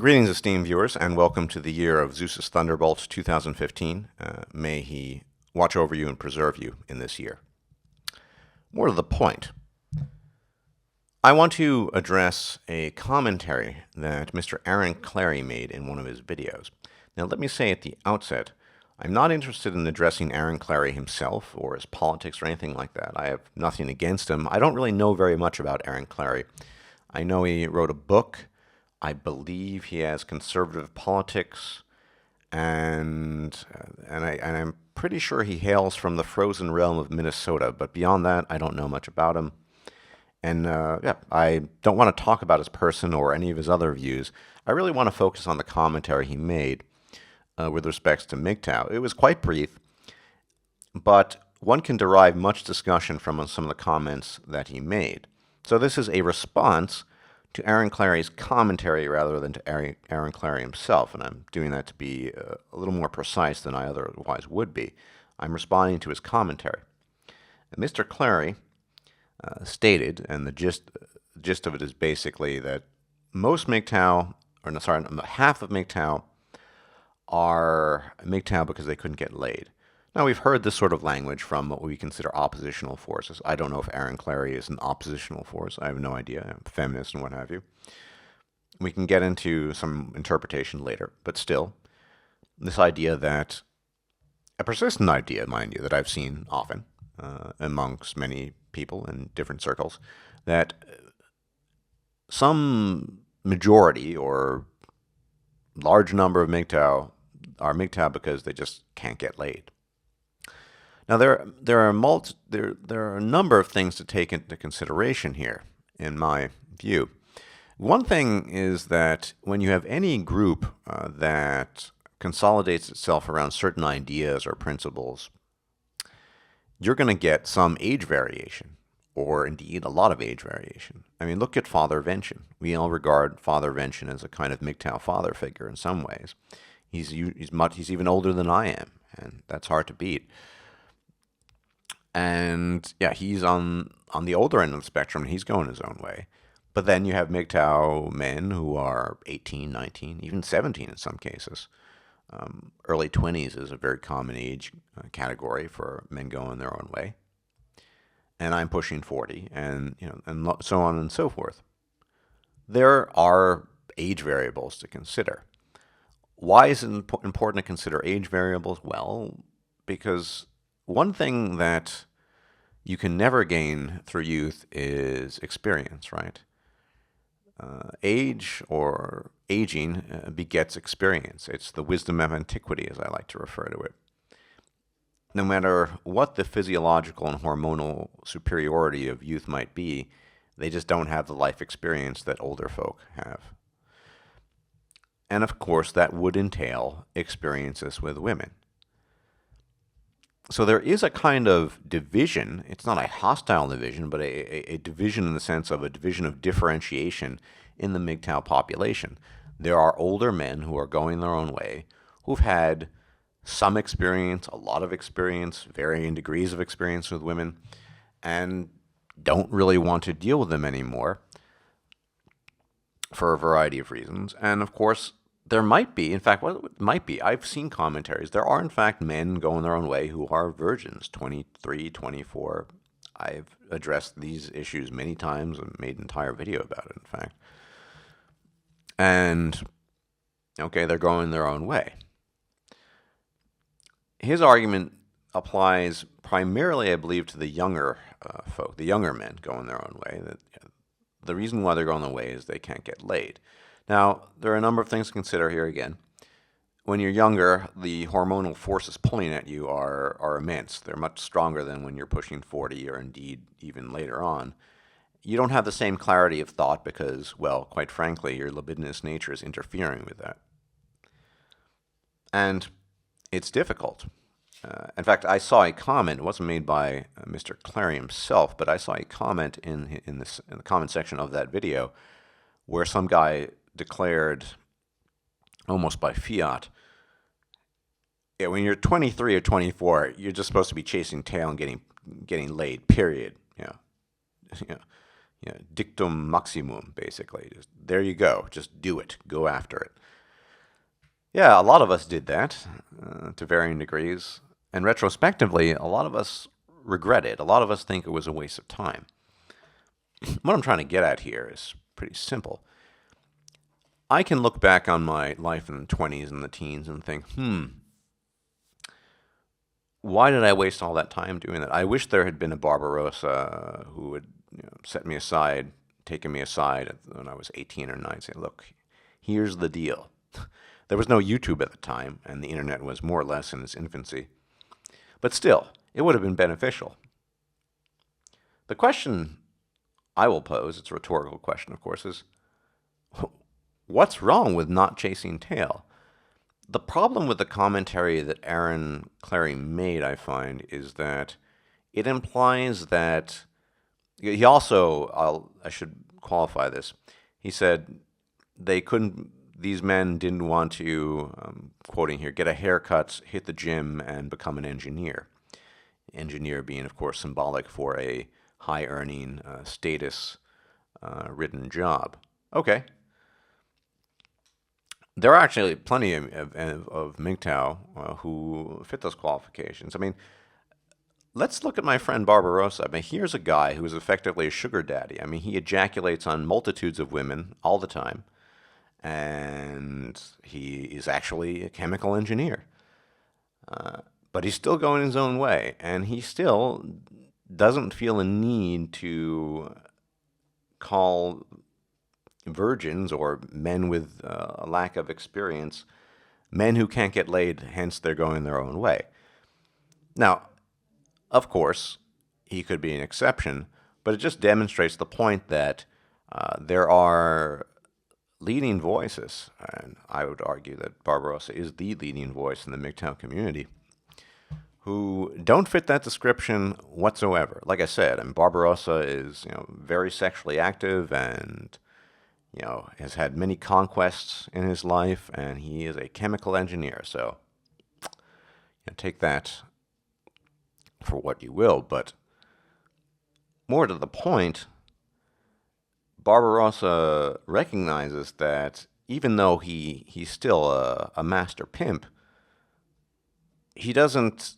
Greetings, esteemed viewers, and welcome to the year of Zeus's Thunderbolt 2015. May he watch over you and preserve you in this year. More to the point, I want to address a commentary that Mr. Clary made in one of his videos. Now, let me say at the outset, I'm not interested in addressing Clary himself or his politics or anything like that. I have nothing against him. I don't really know very much about Clary. I know he wrote a book. I believe he has conservative politics, and I'm pretty sure he hails from the frozen realm of Minnesota. But beyond that, I don't know much about him. And I don't want to talk about his person or any of his other views. I really want to focus on the commentary he made with respects to MGTOW. It was quite brief, but one can derive much discussion from some of the comments that he made. So this is a response to Clary's commentary rather than to Clary himself, and I'm doing that to be a little more precise than I otherwise would be. I'm responding to his commentary. And Mr. Clary stated, and the gist of it is basically that most MGTOW, half of MGTOW are MGTOW because they couldn't get laid. Now, we've heard this sort of language from what we consider oppositional forces. I don't know if Clary is an oppositional force. I have no idea. I'm a feminist and what have you. We can get into some interpretation later. But still, this idea that, a persistent idea, mind you, that I've seen often amongst many people in different circles, that some majority or large number of MGTOW are MGTOW because they just can't get laid. Now, there are a number of things to take into consideration here, in my view. One thing is that when you have any group that consolidates itself around certain ideas or principles, you're going to get some age variation, or indeed a lot of age variation. I mean, look at Father Vention. We all regard Father Vention as a kind of MGTOW father figure in some ways. He's even older than I am, and that's hard to beat. And yeah, he's on the older end of the spectrum, and he's going his own way. But then you have MGTOW men who are 18, 19, even 17 in some cases. Early 20s is a very common age category for men going their own way. And I'm pushing 40, and so on and so forth. There are age variables to consider. Why is it important to consider age variables? Well, because one thing that you can never gain through youth is experience, right? Age or aging begets experience. It's the wisdom of antiquity, as I like to refer to it. No matter what the physiological and hormonal superiority of youth might be, they just don't have the life experience that older folk have. And of course, that would entail experiences with women. So there is a kind of division. It's not a hostile division, but a division in the sense of a division of differentiation in the MGTOW population. There are older men who are going their own way, who've had some experience, a lot of experience, varying degrees of experience with women, and don't really want to deal with them anymore for a variety of reasons. And of course, there might be, in fact, I've seen commentaries. There are, in fact, men going their own way who are virgins, 23, 24. I've addressed these issues many times and made an entire video about it, in fact. And, okay, they're going their own way. His argument applies primarily, I believe, to the younger folk, the younger men going their own way. That the reason why they're going their way is they can't get laid. Now, there are a number of things to consider here again. When you're younger, the hormonal forces pulling at you are immense. They're much stronger than when you're pushing 40 or indeed even later on. You don't have the same clarity of thought because, well, quite frankly, your libidinous nature is interfering with that. And it's difficult. In fact, I saw a comment. It wasn't made by Mr. Clary himself, but I saw a comment in the comment section of that video where some guy declared, almost by fiat, when you're 23 or 24, you're just supposed to be chasing tail and getting laid. Period. dictum maximum, basically. Just, there you go. Just do it. Go after it. Yeah, a lot of us did that to varying degrees. And retrospectively, a lot of us regret it. A lot of us think it was a waste of time. What I'm trying to get at here is pretty simple. I can look back on my life in the 20s and the teens and think, why did I waste all that time doing that? I wish there had been a Barbarossa who would set me aside, taken me aside when I was 18 or 19, saying, look, here's the deal. There was no YouTube at the time, and the internet was more or less in its infancy. But still, it would have been beneficial. The question I will pose, it's a rhetorical question, of course, is what's wrong with not chasing tail? The problem with the commentary that Aaron Clary made, I find, is that it implies that he also, I should qualify this, he said these men didn't want to, quoting here, get a haircut, hit the gym, and become an engineer. Engineer being, of course, symbolic for a high-earning, status-ridden job. Okay. There are actually plenty of MGTOW who fit those qualifications. I mean, let's look at my friend Barbarossa. I mean, here's a guy who is effectively a sugar daddy. I mean, he ejaculates on multitudes of women all the time, and he is actually a chemical engineer. But he's still going his own way, and he still doesn't feel a need to call virgins or men with a lack of experience men who can't get laid, hence they're going their own way. Now, of course, he could be an exception, but it just demonstrates the point that there are leading voices, and I would argue that Barbarossa is the leading voice in the MGTOW community, who don't fit that description whatsoever. Like I said, Barbarossa is very sexually active and has had many conquests in his life, and he is a chemical engineer. So take that for what you will. But more to the point, Barbarossa recognizes that even though he's still a master pimp, he doesn't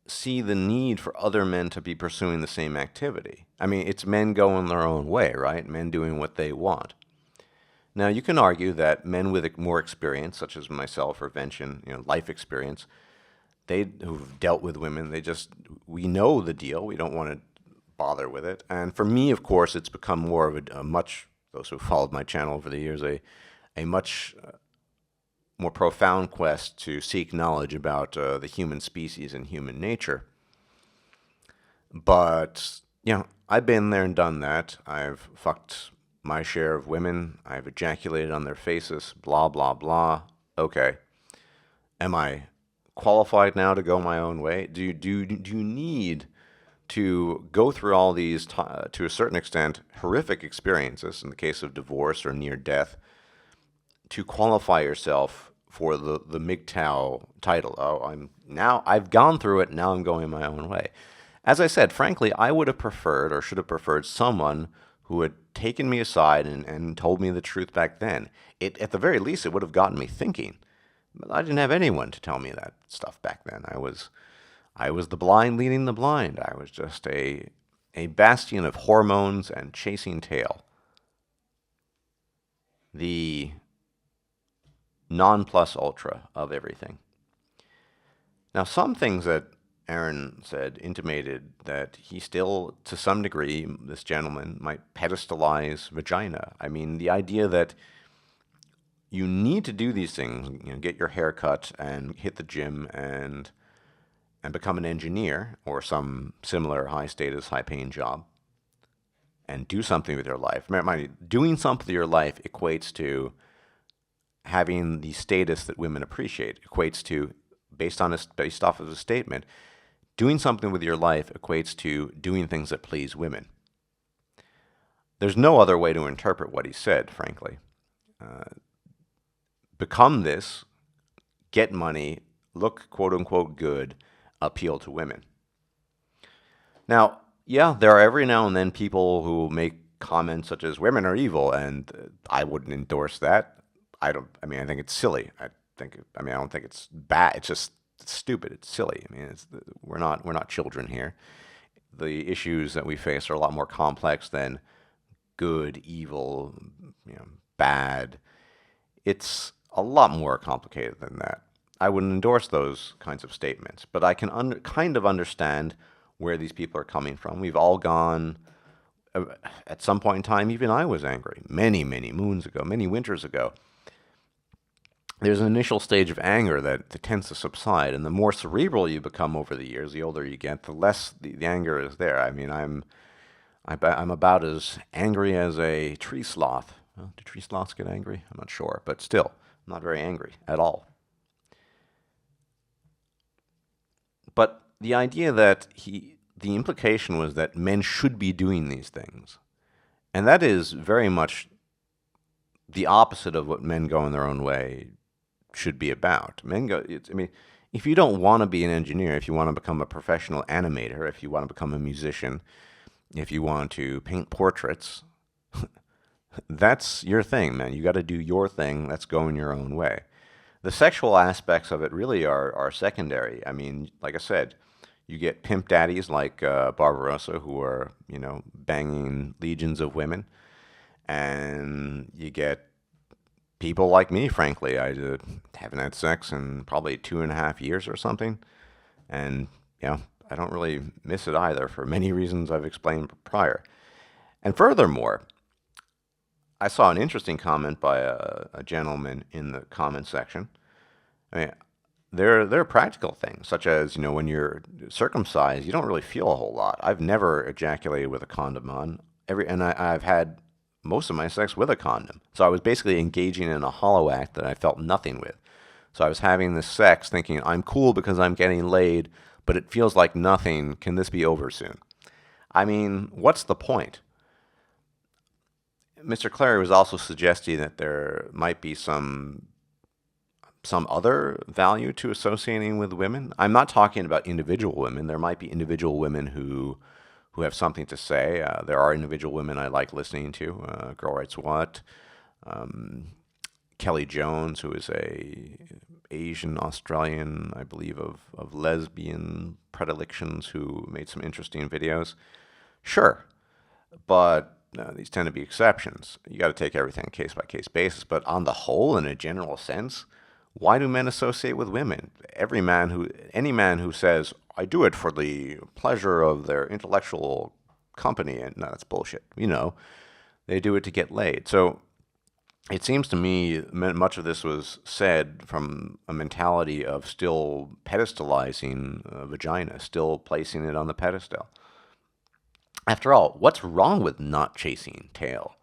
see the need for other men to be pursuing the same activity. I mean, it's men going their own way, right? Men doing what they want. Now, you can argue that men with more experience, such as myself or Vention, life experience, who've dealt with women, we know the deal. We don't want to bother with it. And for me, of course, it's become more of a much, those who have followed my channel over the years, a much more profound quest to seek knowledge about the human species and human nature. But, I've been there and done that. I've fucked my share of women. I've ejaculated on their faces, blah, blah, blah. Okay. Am I qualified now to go my own way? Do you need to go through all these, to a certain extent, horrific experiences, in the case of divorce or near death, to qualify yourself for the MGTOW title? I've gone through it, now I'm going my own way. As I said, frankly, I would have preferred, or should have preferred, someone who had taken me aside and told me the truth back then. At the very least, it would have gotten me thinking. But I didn't have anyone to tell me that stuff back then. I was the blind leading the blind. I was just a bastion of hormones and chasing tail. The non plus ultra of everything. Now, some things that Aaron said intimated that he still, to some degree, this gentleman might pedestalize vagina. I mean, the idea that you need to do these things, get your hair cut and hit the gym and become an engineer or some similar high-status, high-paying job, and do something with your life. Mind you, doing something with your life equates to having the status that women appreciate. Equates to, based off of the statement, doing something with your life equates to doing things that please women. There's no other way to interpret what he said, frankly. Become this, get money, look quote-unquote good, appeal to women. Now, Yeah, there are every now and then people who make comments such as "women are evil," and I wouldn't endorse that. I don't. I mean, I think it's silly. I mean, I don't think it's bad. It's just stupid. It's silly. I mean, we're not children here. The issues that we face are a lot more complex than good, evil, bad. It's a lot more complicated than that. I wouldn't endorse those kinds of statements, but I can kind of understand where these people are coming from. We've all gone, at some point in time, even I was angry, many, many moons ago, many winters ago. There's an initial stage of anger that tends to subside, and the more cerebral you become over the years, the older you get, the less the anger is there. I mean, I'm about as angry as a tree sloth. Well, do tree sloths get angry? I'm not sure, but still, I'm not very angry at all. But the idea that the implication was that men should be doing these things, and that is very much the opposite of what men go in their own way should be about. I mean, if you don't want to be an engineer, if you want to become a professional animator, if you want to become a musician, if you want to paint portraits, that's your thing, man. You got to do your thing. Let's go in your own way. The sexual aspects of it really are secondary. I mean, like I said, you get pimp daddies like Barbarossa who are, banging legions of women, and you get people like me, frankly. I haven't had sex in probably 2.5 years or something, and I don't really miss it either for many reasons I've explained prior. And furthermore, I saw an interesting comment by a gentleman in the comment section. I mean, there are practical things, such as, when you're circumcised, you don't really feel a whole lot. I've never ejaculated with a condom on. I've had most of my sex with a condom. So I was basically engaging in a hollow act that I felt nothing with. So I was having this sex thinking, I'm cool because I'm getting laid, but it feels like nothing. Can this be over soon? I mean, what's the point? Mr. Clary was also suggesting that there might be some other value to associating with women. I'm not talking about individual women. There might be individual women who have something to say. There are individual women I like listening to. Girl Writes What. Kelly Jones, who is a Asian Australian, I believe, of lesbian predilections, who made some interesting videos. Sure, but these tend to be exceptions. You got to take everything case by case basis. But on the whole, in a general sense, why do men associate with women? Any man who says, I do it for the pleasure of their intellectual company, and no, that's bullshit. They do it to get laid. So it seems to me much of this was said from a mentality of still pedestalizing vagina, still placing it on the pedestal. After all, what's wrong with not chasing tail?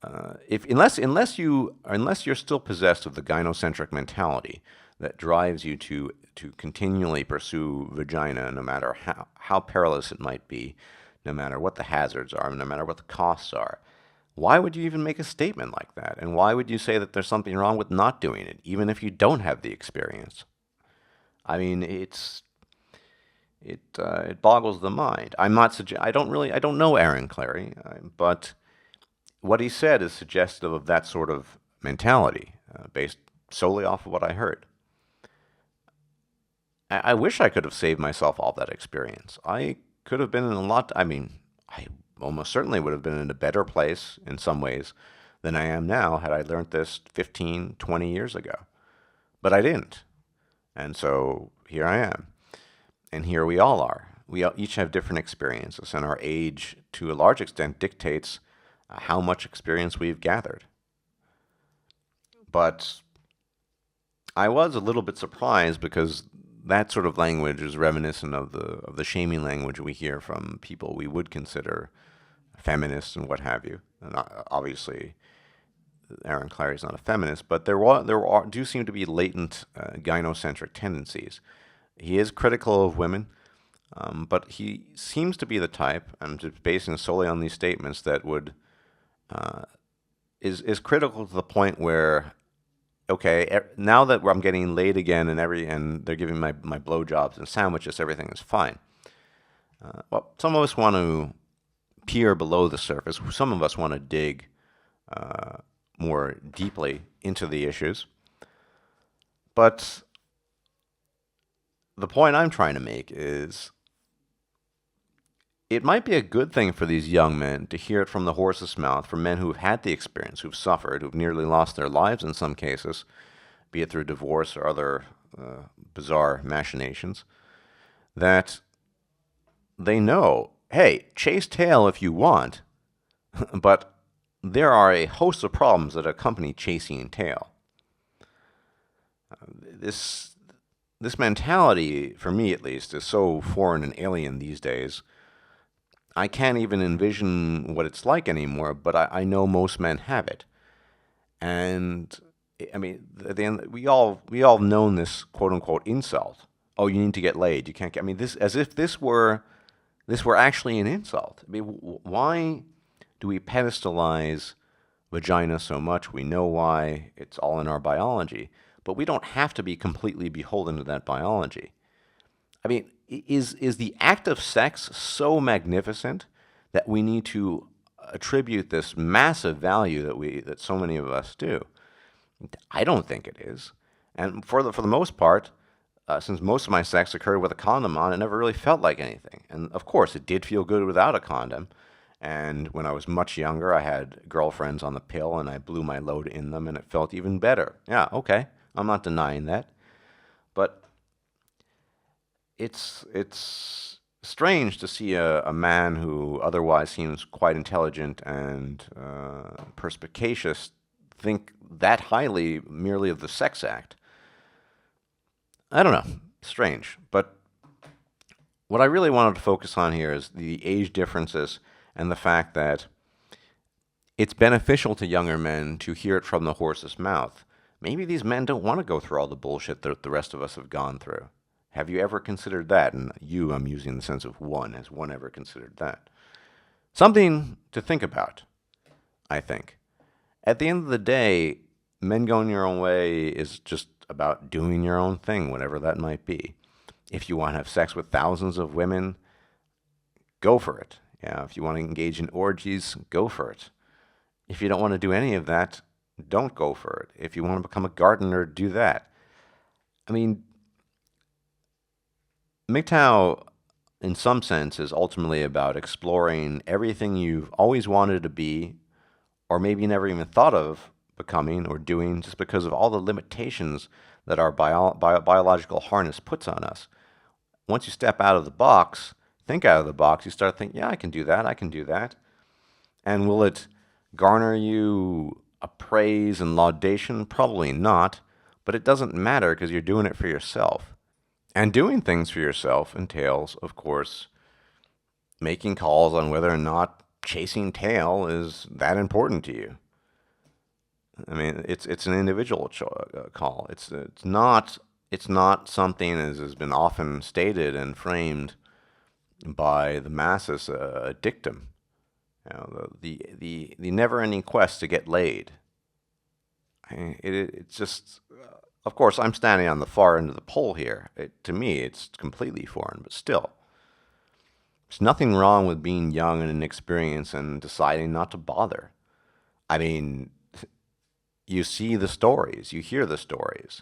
Unless you're still possessed of the gynocentric mentality that drives you to continually pursue vagina, no matter how perilous it might be, no matter what the hazards are, no matter what the costs are, why would you even make a statement like that? And why would you say that there's something wrong with not doing it, even if you don't have the experience? I mean, it boggles the mind. I don't know Aaron Clary, but what he said is suggestive of that sort of mentality, based solely off of what I heard. I wish I could have saved myself all that experience. I could have been in a lot. I mean, I almost certainly would have been in a better place in some ways than I am now had I learned this 15, 20 years ago. But I didn't. And so here I am. And here we all are. We each have different experiences, and our age, to a large extent, dictates how much experience we've gathered. But I was a little bit surprised because that sort of language is reminiscent of the shaming language we hear from people we would consider feminists and what have you. And obviously, Aaron Clary is not a feminist, but do seem to be latent gynocentric tendencies. He is critical of women, but he seems to be the type, I'm just basing solely on these statements, that would is critical to the point where, okay, now that I'm getting laid again and they're giving my blowjobs and sandwiches, everything is fine. Well, some of us want to peer below the surface. Some of us want to dig more deeply into the issues. But the point I'm trying to make is it might be a good thing for these young men to hear it from the horse's mouth, from men who've had the experience, who've suffered, who've nearly lost their lives in some cases, be it through divorce or other bizarre machinations, that they know, hey, chase tail if you want, but there are a host of problems that accompany chasing tail. This mentality, for me at least, is so foreign and alien these days. I can't even envision what it's like anymore, but I know most men have it. And I mean, at the end, we all known this quote unquote insult. Oh, you need to get laid. You can't get. I mean, this as if this were actually an insult. I mean, why do we pedestalize vagina so much? We know why. It's all in our biology, but we don't have to be completely beholden to that biology. I mean, is the act of sex so magnificent that we need to attribute this massive value that so many of us do? I don't think it is. And for the most part, since most of my sex occurred with a condom on, it never really felt like anything. And of course, it did feel good without a condom. And when I was much younger, I had girlfriends on the pill, and I blew my load in them, and it felt even better. Yeah, okay, I'm not denying that. But it's strange to see a man who otherwise seems quite intelligent and perspicacious think that highly merely of the sex act. I don't know. Strange. But what I really wanted to focus on here is the age differences and the fact that it's beneficial to younger men to hear it from the horse's mouth. Maybe these men don't want to go through all the bullshit that the rest of us have gone through. Have you ever considered that? And you, I'm using the sense of one. Has one ever considered that? Something to think about, I think. At the end of the day, men going your own way is just about doing your own thing, whatever that might be. If you want to have sex with thousands of women, go for it. Yeah, if you want to engage in orgies, go for it. If you don't want to do any of that, don't go for it. If you want to become a gardener, do that. I mean, MGTOW, in some sense, is ultimately about exploring everything you've always wanted to be, or maybe never even thought of becoming or doing, just because of all the limitations that our biological harness puts on us. Once you step out of the box, think out of the box, you start thinking, yeah, I can do that, I can do that. And will it garner you a praise and laudation? Probably not, but it doesn't matter because you're doing it for yourself. And doing things for yourself entails, of course, making calls on whether or not chasing tail is that important to you. I mean, it's an individual call. It's not something, as has been often stated and framed by the masses, a dictum. You know, the never-ending quest to get laid. It's just, of course, I'm standing on the far end of the pole here. To me, it's completely foreign, but still. There's nothing wrong with being young and inexperienced and deciding not to bother. I mean, you see the stories, you hear the stories.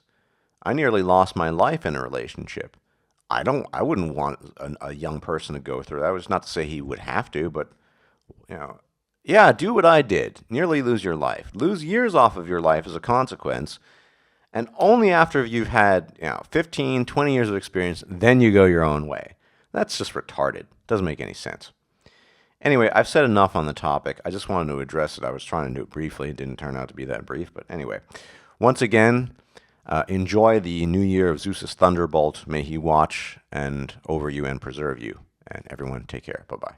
I nearly lost my life in a relationship. I wouldn't want a young person to go through that. Was not to say he would have to, but, you know, yeah, do what I did. Nearly lose your life. Lose years off of your life as a consequence. And only after you've had, 15, 20 years of experience, then you go your own way. That's just retarded. Doesn't make any sense. Anyway, I've said enough on the topic. I just wanted to address it. I was trying to do it briefly. It didn't turn out to be that brief. But anyway, once again, enjoy the new year of Zeus's thunderbolt. May he watch and over you and preserve you. And everyone, take care. Bye-bye.